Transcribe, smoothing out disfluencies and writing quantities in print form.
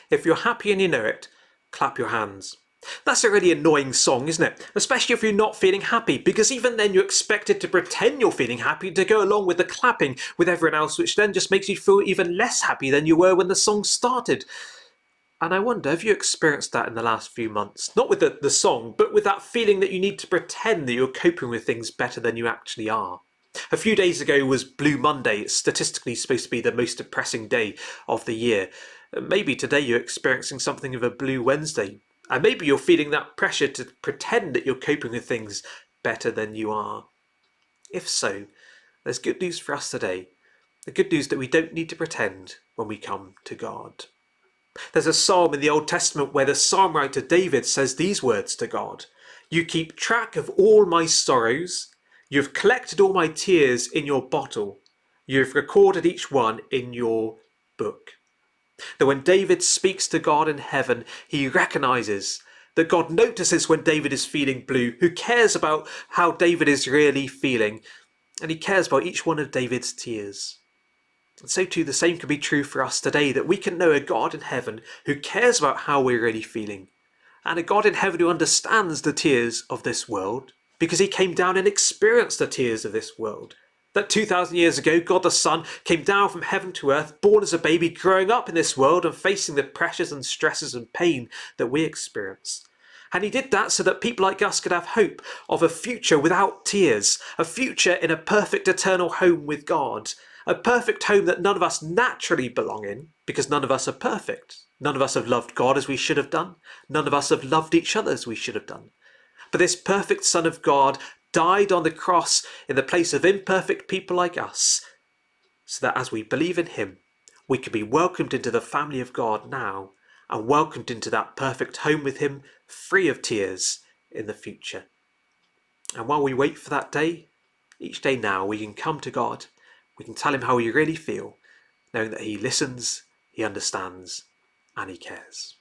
If you're happy and you know it, clap your hands. That's a really annoying song, isn't it? Especially if you're not feeling happy, because even then you're expected to pretend you're feeling happy to go along with the clapping with everyone else, which then just makes you feel even less happy than you were when the song started. And I wonder, have you experienced that in the last few months? Not with the song, but with that feeling that you need to pretend that you're coping with things better than you actually are. A few days ago was Blue Monday. It's statistically supposed to be the most depressing day of the year. Maybe today you're experiencing something of a Blue Wednesday. And maybe you're feeling that pressure to pretend that you're coping with things better than you are. If so, there's good news for us today. The good news that we don't need to pretend when we come to God. There's a psalm in the Old Testament where the psalm writer David says these words to God: "You keep track of all my sorrows. You've collected all my tears in your bottle. You've recorded each one in your book." That when David speaks to God in heaven, he recognizes that God notices when David is feeling blue, who cares about how David is really feeling, and he cares about each one of David's tears. And so too, the same can be true for us today, that we can know a God in heaven who cares about how we're really feeling, and a God in heaven who understands the tears of this world, because he came down and experienced the tears of this world. That 2,000 years ago, God the Son came down from heaven to earth, born as a baby, growing up in this world and facing the pressures and stresses and pain that we experience. And he did that so that people like us could have hope of a future without tears, a future in a perfect eternal home with God, a perfect home that none of us naturally belong in, because none of us are perfect. None of us have loved God as we should have done. None of us have loved each other as we should have done. But this perfect Son of God died on the cross in the place of imperfect people like us, so that as we believe in him, we can be welcomed into the family of God now, and welcomed into that perfect home with him, free of tears in the future. And while we wait for that day, each day now we can come to God, we can tell him how we really feel, knowing that he listens, he understands, and he cares.